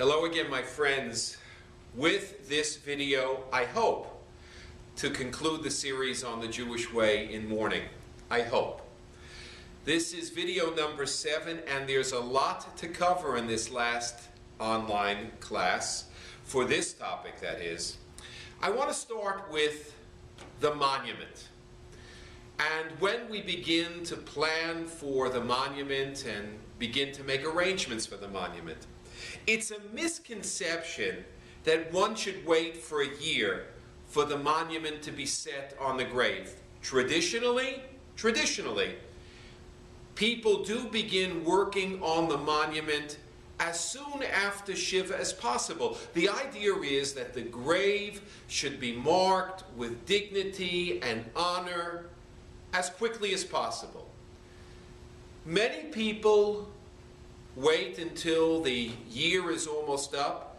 Hello again, my friends. With this video, I hope to conclude the series on the Jewish way in mourning. I hope. This is video number 7, and there's a lot to cover in this last online class, for this topic that is. I want to start with the monument. And when we begin to plan for the monument and begin to make arrangements for the monument, it's a misconception that one should wait for a year for the monument to be set on the grave. Traditionally, people do begin working on the monument as soon after Shiva as possible. The idea is that the grave should be marked with dignity and honor as quickly as possible. Many people wait until the year is almost up,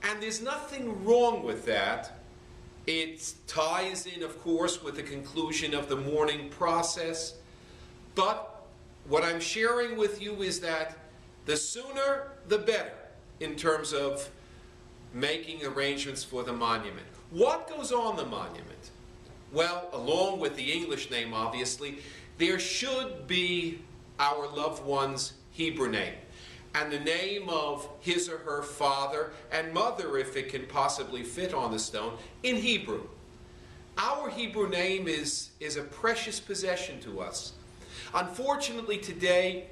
and there's nothing wrong with that. It ties in, of course, with the conclusion of the mourning process. But what I'm sharing with you is that the sooner the better in terms of making arrangements for the monument. What goes on the monument? Well, along with the English name, obviously, there should be our loved one's Hebrew name, and the name of his or her father and mother, if it can possibly fit on the stone, in Hebrew. Our Hebrew name is a precious possession to us. Unfortunately today,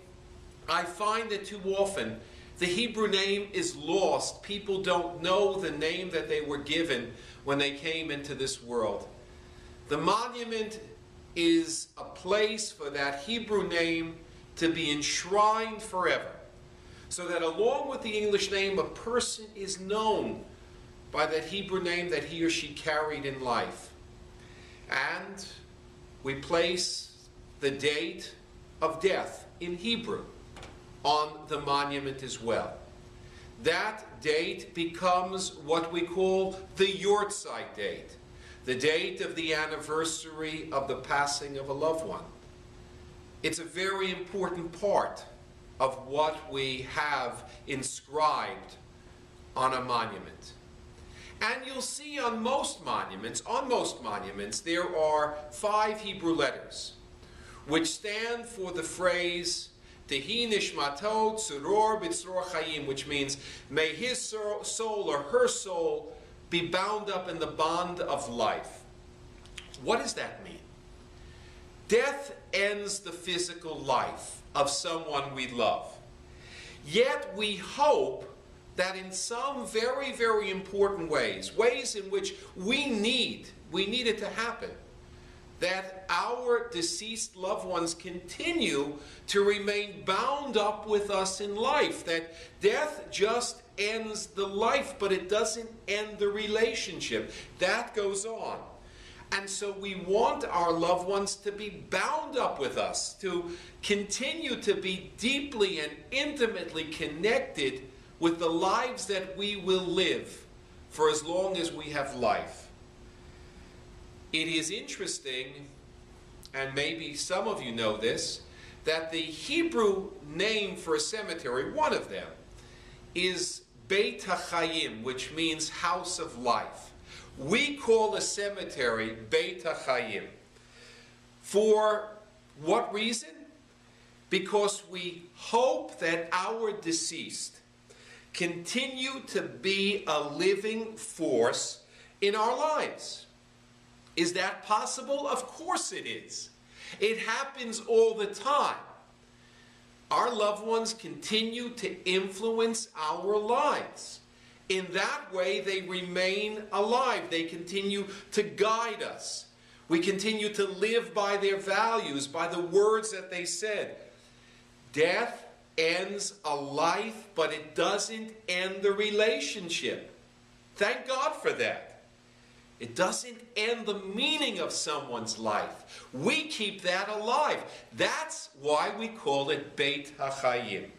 I find that too often the Hebrew name is lost. People don't know the name that they were given when they came into this world. The monument is a place for that Hebrew name to be enshrined forever, so that along with the English name, a person is known by that Hebrew name that he or she carried in life. And we place the date of death in Hebrew on the monument as well. That date becomes what we call the Yortzeit date, the date of the anniversary of the passing of a loved one. It's a very important part of what we have inscribed on a monument. And you'll see on most monuments, there are 5 Hebrew letters, which stand for the phrase Tehi Nishmato Tzuror B'Tzror Chaim, which means may his soul or her soul be bound up in the bond of life. What does that mean? Death ends the physical life of someone we love. Yet we hope that in some very, very important ways in which we need it to happen, that our deceased loved ones continue to remain bound up with us in life, that death just ends the life, but it doesn't end the relationship. That goes on. And so we want our loved ones to be bound up with us, to continue to be deeply and intimately connected with the lives that we will live for as long as we have life. It is interesting, and maybe some of you know this, that the Hebrew name for a cemetery, one of them, is Beit HaChayim, which means house of life. We call a cemetery Beit HaChayim. For what reason? Because we hope that our deceased continue to be a living force in our lives. Is that possible? Of course it is. It happens all the time. Our loved ones continue to influence our lives. In that way, they remain alive. They continue to guide us. We continue to live by their values, by the words that they said. Death ends a life, but it doesn't end the relationship. Thank God for that. It doesn't end the meaning of someone's life. We keep that alive. That's why we call it Beit HaChayim.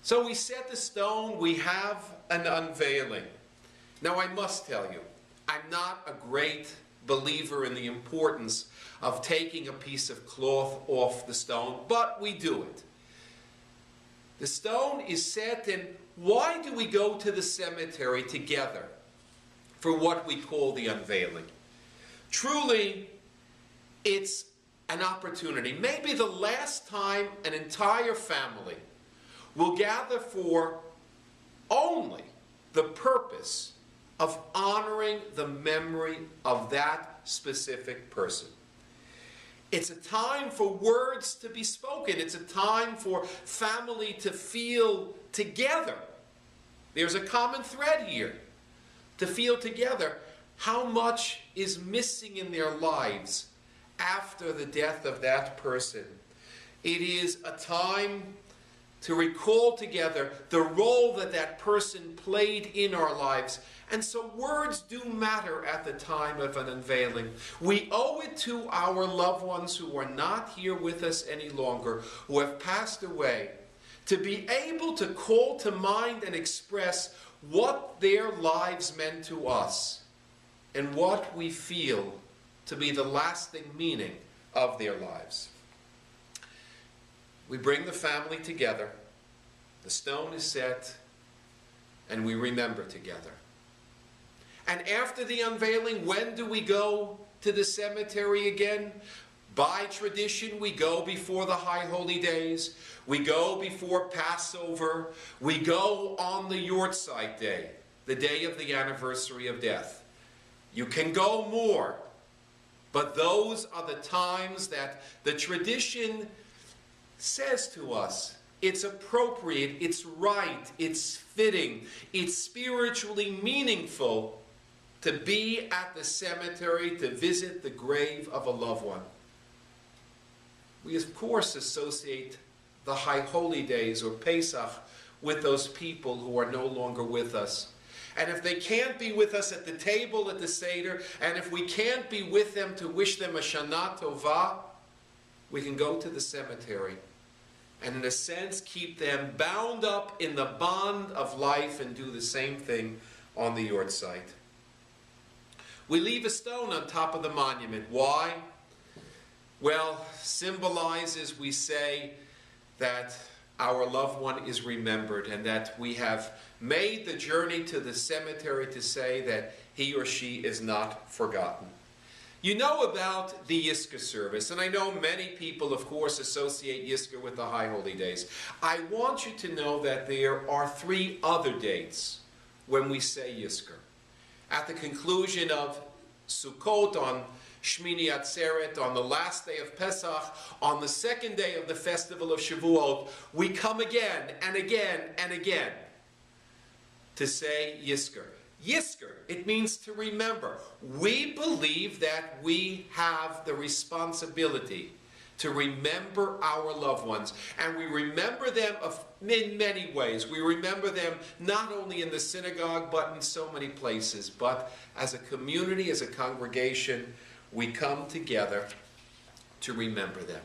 So we set the stone, we have an unveiling. Now I must tell you, I'm not a great believer in the importance of taking a piece of cloth off the stone, but we do it. The stone is set, and why do we go to the cemetery together for what we call the unveiling? Truly, it's an opportunity, maybe the last time an entire family will gather for only the purpose of honoring the memory of that specific person. It's a time for words to be spoken. It's a time for family to feel together. There's a common thread here. To feel together how much is missing in their lives after the death of that person. It is a time to recall together the role that that person played in our lives. And so words do matter at the time of an unveiling. We owe it to our loved ones who are not here with us any longer, who have passed away, to be able to call to mind and express what their lives meant to us and what we feel to be the lasting meaning of their lives. We bring the family together, the stone is set, and we remember together. And after the unveiling, when do we go to the cemetery again? By tradition, we go before the High Holy Days. We go before Passover. We go on the Yortzeit Day, the day of the anniversary of death. You can go more, but those are the times that the tradition says to us, it's appropriate, it's right, it's fitting, it's spiritually meaningful to be at the cemetery to visit the grave of a loved one. We, of course, associate the High Holy Days or Pesach with those people who are no longer with us. And if they can't be with us at the table at the Seder, and if we can't be with them to wish them a Shana Tova, we can go to the cemetery and in a sense keep them bound up in the bond of life and do the same thing on the Yortzeit. We leave a stone on top of the monument. Why? Well, symbolizes, we say, that our loved one is remembered and that we have made the journey to the cemetery to say that he or she is not forgotten. You know about the Yizkor service, and I know many people, of course, associate Yizkor with the High Holy Days. I want you to know that there are 3 other dates when we say Yizkor. At the conclusion of Sukkot, on Shmini Atzeret, on the last day of Pesach, on the second day of the festival of Shavuot, we come again and again and again to say Yizkor. Yizkor, it means to remember. We believe that we have the responsibility to remember our loved ones. And we remember them in many ways. We remember them not only in the synagogue, but in so many places. But as a community, as a congregation, we come together to remember them.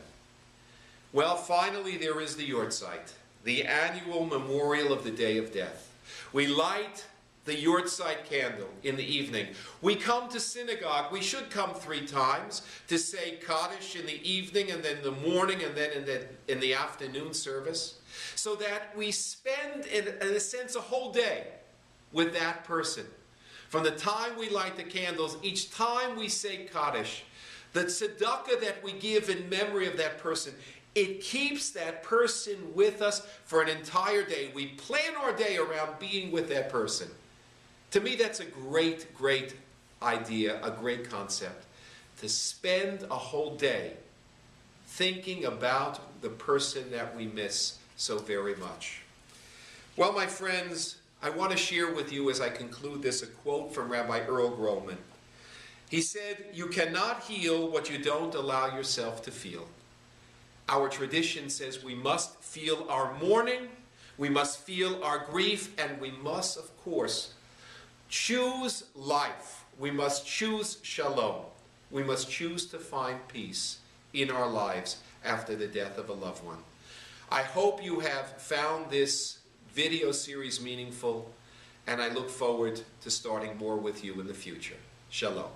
Well, finally, there is the Yortzeit, the annual memorial of the Day of Death. We light the Yortzeit candle in the evening. We come to synagogue. We should come 3 times to say Kaddish in the evening and then in the morning and then in the afternoon service, so that we spend, in a sense, a whole day with that person. From the time we light the candles, each time we say Kaddish, the tzedakah that we give in memory of that person, it keeps that person with us for an entire day. We plan our day around being with that person. To me, that's a great, great idea, a great concept. To spend a whole day thinking about the person that we miss so very much. Well, my friends, I want to share with you as I conclude this a quote from Rabbi Earl Groman. He said, "You cannot heal what you don't allow yourself to feel." Our tradition says we must feel our mourning, we must feel our grief, and we must, of course, choose life. We must choose shalom. We must choose to find peace in our lives after the death of a loved one. I hope you have found this video series meaningful, and I look forward to starting more with you in the future. Shalom.